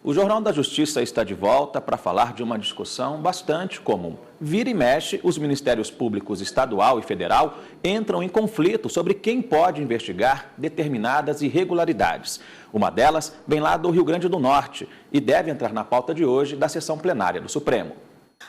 O Jornal da Justiça está de volta para falar de uma discussão bastante comum. Vira e mexe, os Ministérios Públicos Estadual e Federal entram em conflito sobre quem pode investigar determinadas irregularidades. Uma delas vem lá do Rio Grande do Norte e deve entrar na pauta de hoje da sessão plenária do Supremo.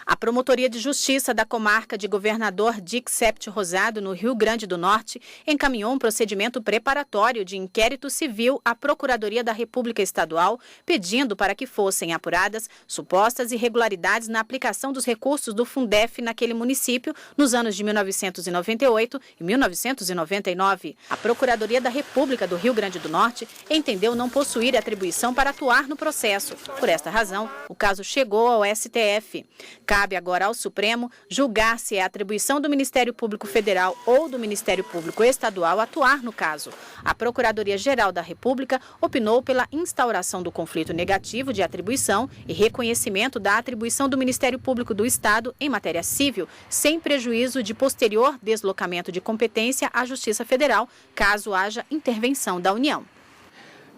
A Promotoria de Justiça da comarca de Governador Dick Sept Rosado, no Rio Grande do Norte, encaminhou um procedimento preparatório de inquérito civil à Procuradoria da República Estadual, pedindo para que fossem apuradas supostas irregularidades na aplicação dos recursos do Fundef naquele município nos anos de 1998 e 1999. A Procuradoria da República do Rio Grande do Norte entendeu não possuir atribuição para atuar no processo. Por esta razão, o caso chegou ao STF. Cabe agora ao Supremo julgar se é atribuição do Ministério Público Federal ou do Ministério Público Estadual atuar no caso. A Procuradoria-Geral da República opinou pela instauração do conflito negativo de atribuição e reconhecimento da atribuição do Ministério Público do Estado em matéria civil, sem prejuízo de posterior deslocamento de competência à Justiça Federal, caso haja intervenção da União.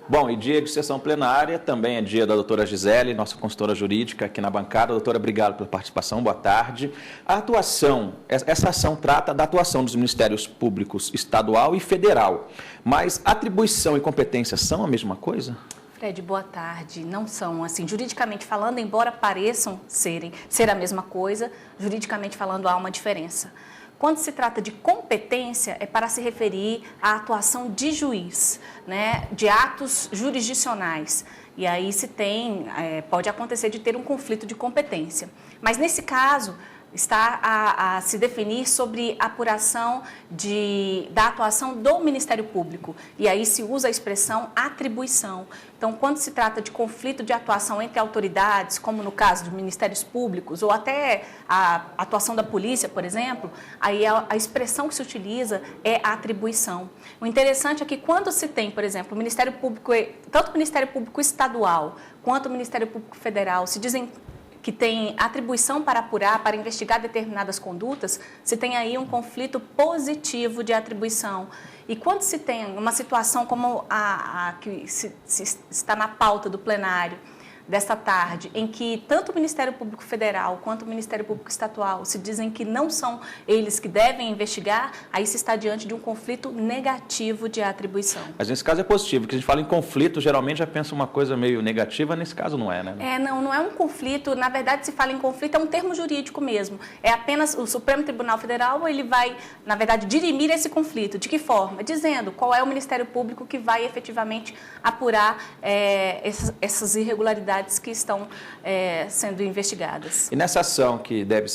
Bom, e dia de sessão plenária, também é dia da doutora Gisele, nossa consultora jurídica aqui na bancada. Doutora, obrigado pela participação, boa tarde. Essa ação trata da atuação dos Ministérios Públicos Estadual e Federal, mas atribuição e competência são a mesma coisa? Fred, boa tarde. Não são, assim, juridicamente falando, embora pareçam ser a mesma coisa, juridicamente falando há uma diferença. Quando se trata de competência, é para se referir à atuação de juiz, né, de atos jurisdicionais. E aí pode acontecer de ter um conflito de competência. Mas nesse caso, está a se definir sobre a apuração da atuação do Ministério Público. E aí se usa a expressão atribuição. Então, quando se trata de conflito de atuação entre autoridades, como no caso de Ministérios Públicos, ou até a atuação da polícia, por exemplo, aí a expressão que se utiliza é a atribuição. O interessante é que quando se tem, por exemplo, o Ministério Público, tanto o Ministério Público Estadual quanto o Ministério Público Federal se dizem que tem atribuição para apurar, para investigar determinadas condutas, se tem aí um conflito positivo de atribuição. E quando se tem uma situação como a que está na pauta do plenário desta tarde, em que tanto o Ministério Público Federal quanto o Ministério Público Estadual se dizem que não são eles que devem investigar, aí se está diante de um conflito negativo de atribuição. Mas nesse caso é positivo, porque a gente fala em conflito, geralmente já pensa uma coisa meio negativa, nesse caso não é, né? Não é um conflito, na verdade se fala em conflito, é um termo jurídico mesmo. É apenas o Supremo Tribunal Federal, ele vai, na verdade, dirimir esse conflito. De que forma? Dizendo qual é o Ministério Público que vai efetivamente apurar essas irregularidades que estão sendo investigadas. E nessa ação que deve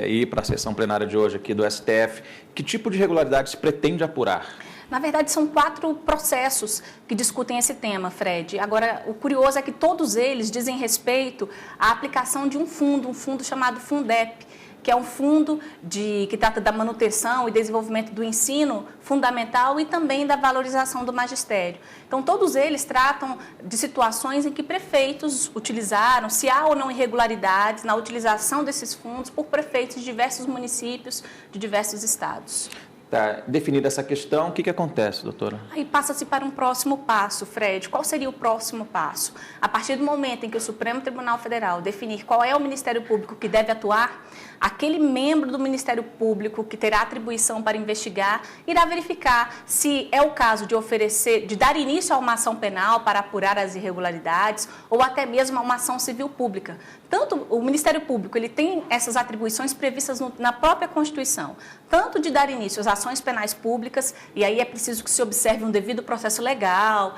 ir para a sessão plenária de hoje aqui do STF, que tipo de irregularidade se pretende apurar? Na verdade, são 4 processos que discutem esse tema, Fred. Agora, o curioso é que todos eles dizem respeito à aplicação de um fundo chamado Fundep, que é um fundo que trata da manutenção e desenvolvimento do ensino fundamental e também da valorização do magistério. Então, todos eles tratam de situações em que prefeitos utilizaram, se há ou não irregularidades na utilização desses fundos por prefeitos de diversos municípios, de diversos estados. Está definida essa questão, o que acontece, doutora? Aí passa-se para um próximo passo, Fred. Qual seria o próximo passo? A partir do momento em que o Supremo Tribunal Federal definir qual é o Ministério Público que deve atuar, aquele membro do Ministério Público que terá atribuição para investigar irá verificar se é o caso de dar início a uma ação penal para apurar as irregularidades ou até mesmo a uma ação civil pública. Tanto o Ministério Público ele tem essas atribuições previstas na própria Constituição, tanto de dar início às ações penais públicas, e aí é preciso que se observe um devido processo legal,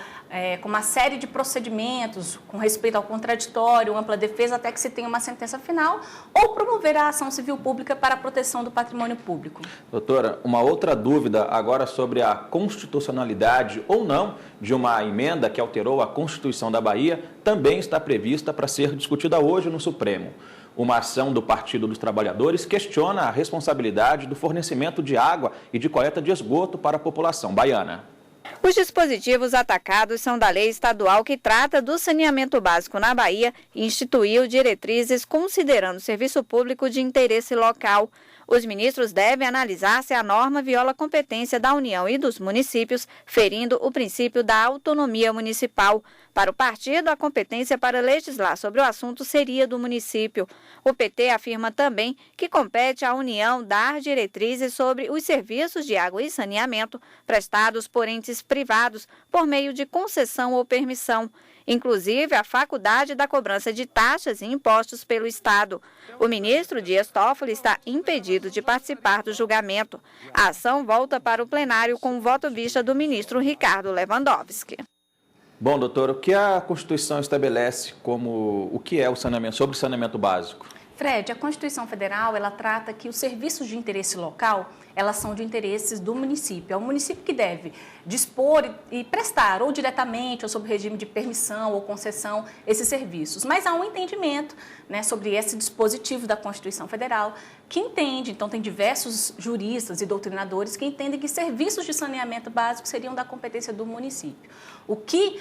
com uma série de procedimentos com respeito ao contraditório, ampla defesa, até que se tenha uma sentença final, ou promover a ação civil pública para a proteção do patrimônio público. Doutora, uma outra dúvida agora sobre a constitucionalidade ou não de uma emenda que alterou a Constituição da Bahia também está prevista para ser discutida hoje no Supremo. Uma ação do Partido dos Trabalhadores questiona a responsabilidade do fornecimento de água e de coleta de esgoto para a população baiana. Os dispositivos atacados são da lei estadual que trata do saneamento básico na Bahia e instituiu diretrizes considerando o serviço público de interesse local. Os ministros devem analisar se a norma viola a competência da União e dos municípios, ferindo o princípio da autonomia municipal. Para o partido, a competência para legislar sobre o assunto seria do município. O PT afirma também que compete à União dar diretrizes sobre os serviços de água e saneamento prestados por entes privados por meio de concessão ou permissão, inclusive a faculdade da cobrança de taxas e impostos pelo Estado. O ministro Dias Toffoli está impedido de participar do julgamento. A ação volta para o plenário com o voto vista do ministro Ricardo Lewandowski. Bom, doutor, o que a Constituição estabelece como o que é o saneamento, sobre o saneamento básico? Fred, a Constituição Federal, ela trata que os serviços de interesse local, elas são de interesses do município. É o município que deve dispor e prestar, ou diretamente, ou sob regime de permissão ou concessão, esses serviços. Mas há um entendimento, né, sobre esse dispositivo da Constituição Federal, que entende, então tem diversos juristas e doutrinadores que entendem que serviços de saneamento básico seriam da competência do município. O que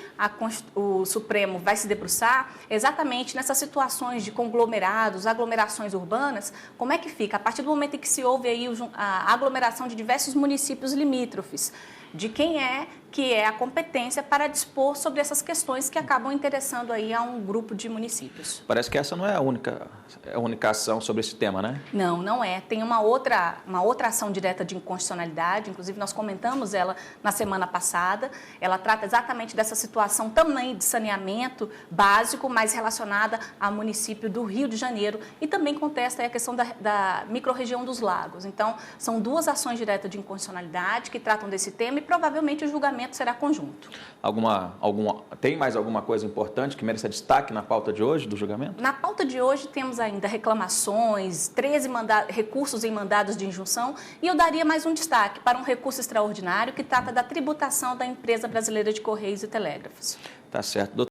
o Supremo vai se debruçar é exatamente nessas situações de conglomerados, aglomerações urbanas, como é que fica? A partir do momento em que se houve aí a aglomeração de diversos municípios limítrofes, de quem é que é a competência para dispor sobre essas questões que acabam interessando aí a um grupo de municípios. Parece que essa não é a única ação sobre esse tema, né? Não, não é. Tem uma outra ação direta de inconstitucionalidade, inclusive nós comentamos ela na semana passada. Ela trata exatamente dessa situação também de saneamento básico, mas relacionada ao município do Rio de Janeiro, e também contesta aí a questão da microrregião dos lagos. Então, são duas ações diretas de inconstitucionalidade que tratam desse tema e provavelmente o julgamento será conjunto. Tem mais alguma coisa importante que merece destaque na pauta de hoje do julgamento? Na pauta de hoje temos ainda reclamações, 13 recursos em mandados de injunção, e eu daria mais um destaque para um recurso extraordinário que trata da tributação da Empresa Brasileira de Correios e Telégrafos. Tá certo.